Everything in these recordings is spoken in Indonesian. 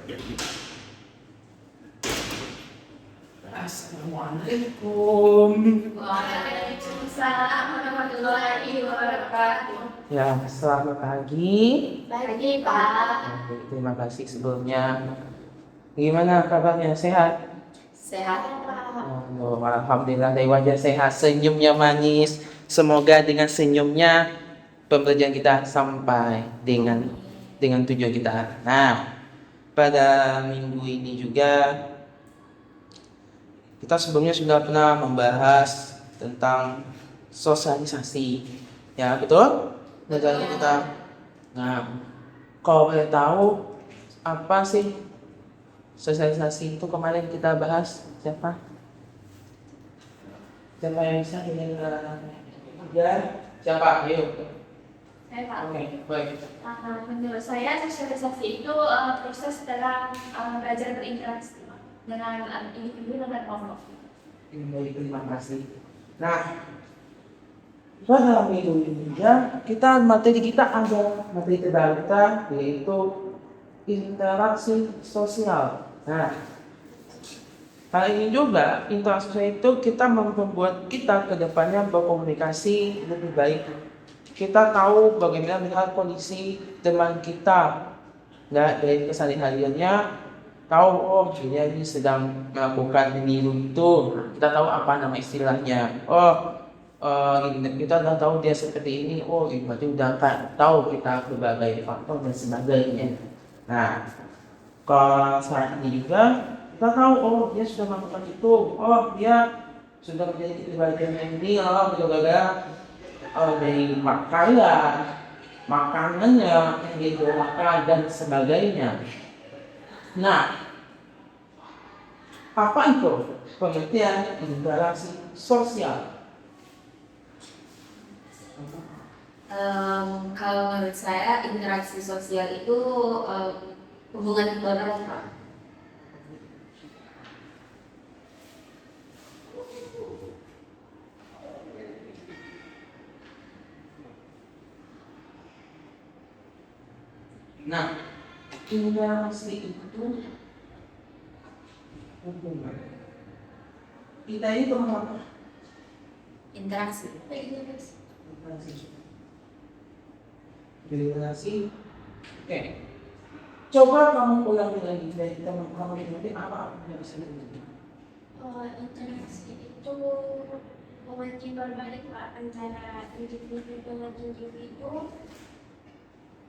Assalamualaikum. Waalaikumsalam warahmatullahi wabarakatuh. Ya, selamat pagi. Pagi, Pak. Terima kasih sebelumnya. Gimana kabarnya? Sehat? Sehat, Pak. Oh, alhamdulillah dari wajah sehat, senyumnya manis. Semoga dengan senyumnya pembelajaran kita sampai dengan tujuan kita. Nah, pada minggu ini juga kita sebelumnya sudah pernah membahas tentang sosialisasi. Ya, betul? Belajar kita. Nah, kalau boleh tahu apa sih sosialisasi itu kemarin kita bahas? Siapa? Siapa yang bisa ini? Ya, siapa? Ayo. Saya, Pak. Oke, baik. Menurut saya sosialisasi itu proses dalam belajar berinteraksi dengan individu dan kelompok. Baik, terima kasih. Nah, pada minggu ini ya, materi kita ada materi terbaru kita yaitu interaksi sosial. Nah, kali ini juga interaksi sosial itu kita membuat kita kedepannya berkomunikasi lebih baik. Kita tahu bagaimana melihat kondisi teman kita, nah, dari kesehariannya. Tahu, oh dia ini sedang melakukan ini itu, kita tahu apa nama istilahnya. Kita udah tahu dia seperti ini, oh ini berarti udah tahu kita berbagai faktor dan sebagainya. Nah, kalau saat ini juga kita tahu, oh dia sudah melakukan itu, oh dia sudah menjadi bagian ini, oh gara-gara dari makanannya yang dia makan dan sebagainya. Nah, apa itu pengertian interaksi sosial? Kalau menurut saya interaksi sosial itu hubungan orang, Pak. Nah, interaksi itu hubungan. Kita ini teman apa? Interaksi. Interaksi. Oke. Coba kamu ulangi lagi dari kita memahami nanti apa yang bisa dilakukan. Interaksi itu hubungan timbal balik, Pak, antara individu dengan individu,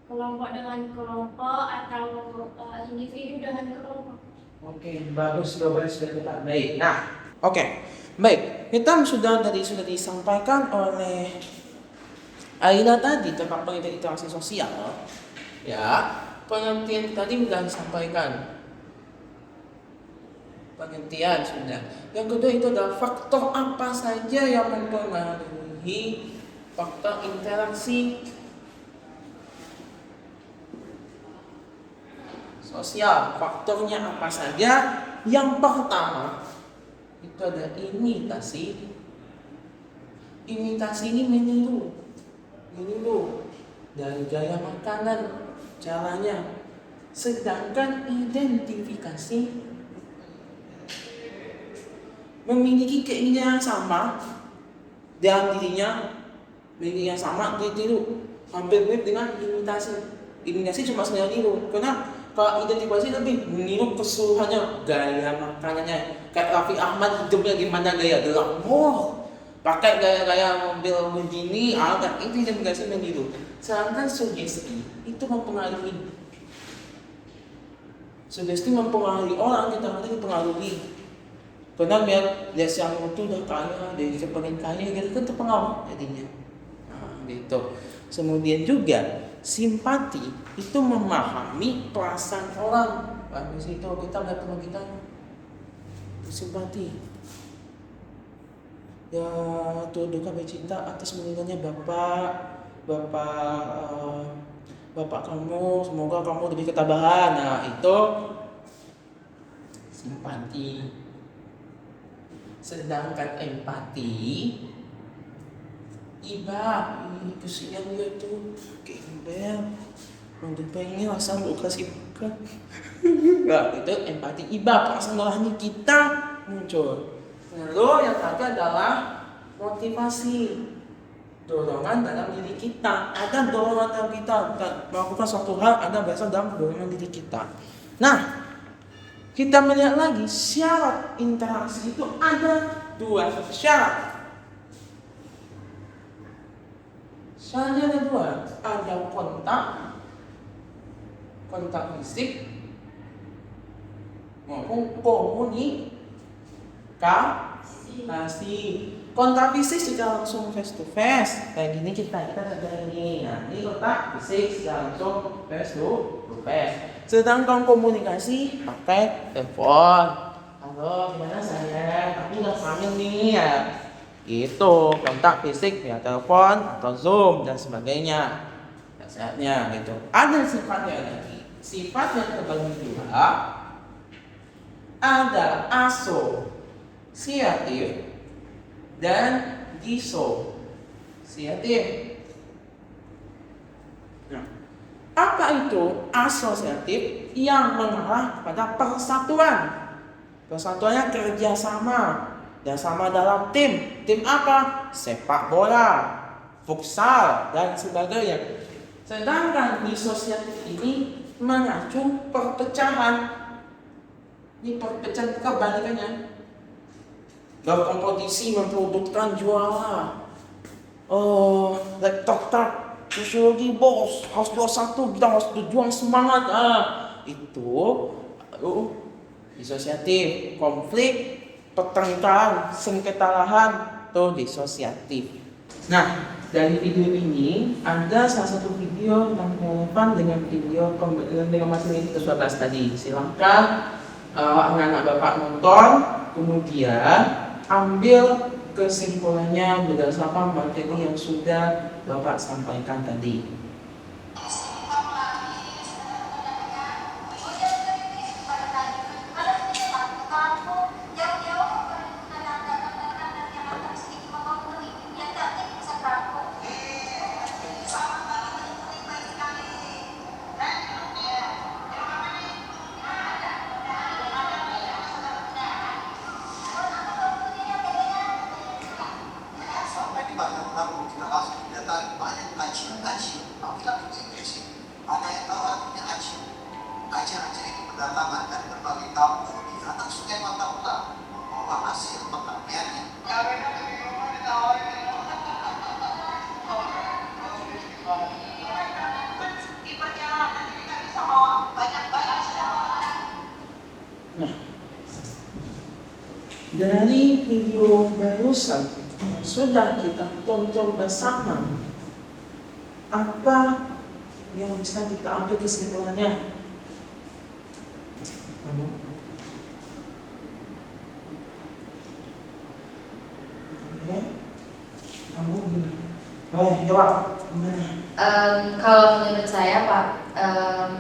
kelompok dengan kelompok, atau individu dengan kelompok. Oke, bagus, jawabannya sudah tepat. Baik. Nah, oke. Baik, kita sudah disampaikan oleh Aila tadi tentang pengertian interaksi sosial. Ya, pengertian tadi sudah disampaikan. Pengertian sudah. Yang kedua itu adalah faktor apa saja yang mempengaruhi faktor interaksi sosial. Faktornya apa saja? Yang pertama itu ada imitasi. Imitasi ini meniru dari gaya makanan, caranya. Sedangkan identifikasi memiliki keinginan yang sama dalam dirinya, memiliki yang sama, ditiru, hampir mirip dengan imitasi. Imitasi cuma sekedar niru. Karena kalau identifikasi lebih meniru keseluruhannya, gaya makanannya. Kayak Raffi Ahmad hidupnya gimana, gaya glamour, pakai gaya-gaya mobil begini, itu identifikasi meniru. Sedangkan sugesti itu mempengaruhi. Sugesti mempengaruhi orang, kita nanti dipengaruhi. Karena lihat si orang itu udah kaya, dia paling kaya, gitu kan terpengaruh jadinya. Nah, gitu. Kemudian juga simpati itu memahami perasaan orang. Habis itu kita melihat teman kita simpati. Ya, turut kami cinta atas meninggalnya bapak kamu. Semoga kamu lebih ketabahan. Nah, itu simpati. Sedangkan empati, kesian dia tuh, kayak gembel. pengen rasa lu kasih bukan. Nggak, itu empati iba, perasaan nurani kita muncul. Lalu yang terakhir adalah motivasi, dorongan dalam diri kita. Ada dorongan dalam kita melakukan suatu hal, ada berasal dalam dorongan diri kita. Nah, kita melihat lagi syarat interaksi itu ada 2 syarat. Syaratnya ada 2, ada kontak fisik maupun komunikasi. Kontak fisik secara langsung face to face, kayak gini kita ada ini. Nah, ini kontak fisik secara langsung face to face. Sedangkan komunikasi pakai telepon. Halo, gimana sayang? Aku udah hamil nih ya. Itu kontak fisik via telepon atau Zoom dan sebagainya. Nasihatnya gitu. Ada sifatnya lagi. Sifat yang terbagi 2. Ada asosiatif dan disosiatif. Nah, apa itu asosiatif? Yang mengarah kepada persatuan. Persatuannya kerjasama. Dan sama dalam tim. Tim apa? Sepak bola, futsal, dan sebagainya. Sedangkan disosiatif ini mengacu perpecahan. Ini perpecahan kebalikannya. Berkompetisi memproduksi juara. Laptop sosiologi bos harus 21, kita harus berjuang semangat. Itu disosiatif. Konflik, pertengkaran, sengketa lahan, itu disosiatif. Nah, dari video ini ada salah satu video yang relevan dengan video dengan materi ke-11 tadi. Silakan anak-anak Bapak nonton, kemudian ambil kesimpulannya berdasarkan materi yang sudah Bapak sampaikan tadi. Aceh itu berdatangan dari berbagai kampung di atas sungai Mataputra membawa hasil pertaniannya. Di perjalanan kita bisa bawa banyak-banyak sejarah. Nah, dari video barusan sudah kita tonton bersama, apa yang bisa kita ambil kesimpulannya? Kalau menurut saya Pak,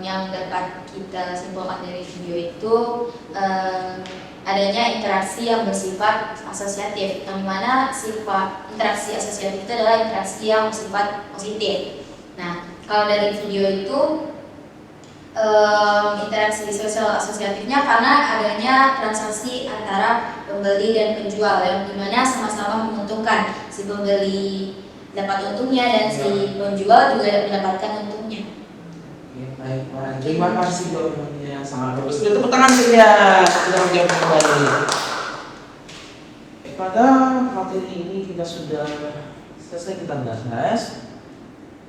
yang dapat kita simpulkan dari video itu adanya interaksi yang bersifat asosiatif, yang mana sifat interaksi asosiatif itu adalah interaksi yang bersifat positif. Nah, kalau dari video itu interaksi sosial asosiatifnya karena adanya transaksi antara pembeli dan penjual yang dimana sama-sama menguntungkan. Si pembeli dapat untungnya dan si penjual juga mendapatkan untungnya. Baik. Terima kasih jawabannya, sangat bagus. Tepuk tangan saja sudah menjawab kembali. Pada materi ini kita sudah selesai kita bahas.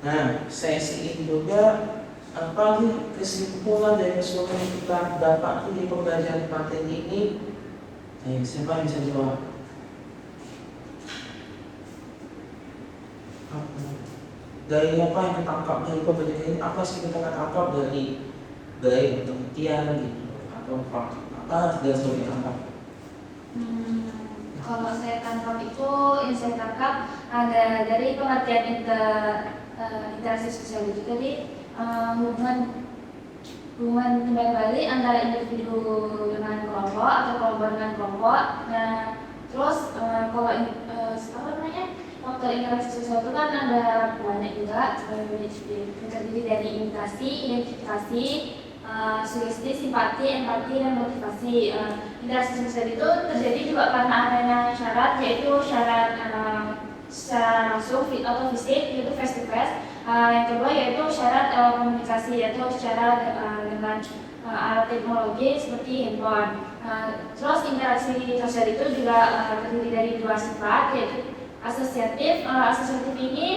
Nah, sesi ini juga apa kesimpulan dari keseluruhan yang kita dapat di pembelajaran materi ini? Siapa yang bisa jawab? Dari apa yang kita tangkap dari pembelajaran ini? Apa sih kita tangkap dari penelitian gitu atau apa dari yang tangkap? Kalau saya tangkap itu, yang saya tangkap ada dari pengertian interaksi sosial itu tadi. Hubungan timbal balik antara individu dengan kelompok atau kelompok dengan kelompok. Nah, terus kalau faktor interaksi sosial itu kan ada banyak juga, terdiri dari imitasi, identifikasi, sugesti, simpati, empati, dan motivasi. Interaksi sosial itu terjadi juga karena adanya syarat, yaitu syarat secara langsung atau fisik, yaitu face to face. Yang kedua yaitu syarat komunikasi, yaitu secara dengan alat teknologi seperti handphone. Terus interaksi sosial itu juga terdiri dari dua sifat, yaitu asosiatif. Asosiatif ini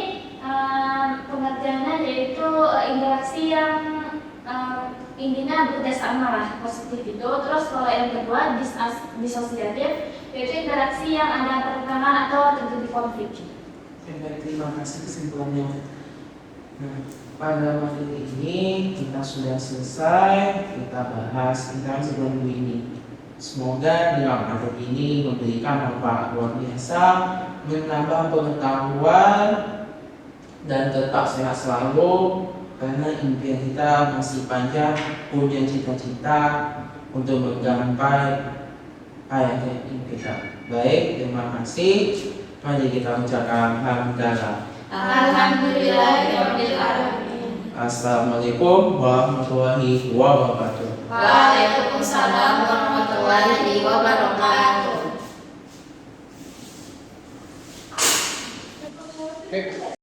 pengertiannya yaitu interaksi yang intinya bekerjasama lah, positif itu. Terus kalau yang kedua disosiatif, yaitu interaksi yang ada pertekanan atau terjadi konflik. Baik, terima kasih kesimpulannya. Nah, pada materi ini kita sudah selesai kita bahas tentang sebelum ini. Semoga dengan materi ini memberikan manfaat luar biasa, menambah pengetahuan, dan tetap sehat selalu. Karena impian kita masih panjang, punya cita-cita untuk menggapai hayat kita. Baik, terima kasih. Mari kita ucapkan hamdalah. Alhamdulillahirabbil alamin. Assalamualaikum warahmatullahi wabarakatuh. Waalaikumsalam warahmatullahi wabarakatuh.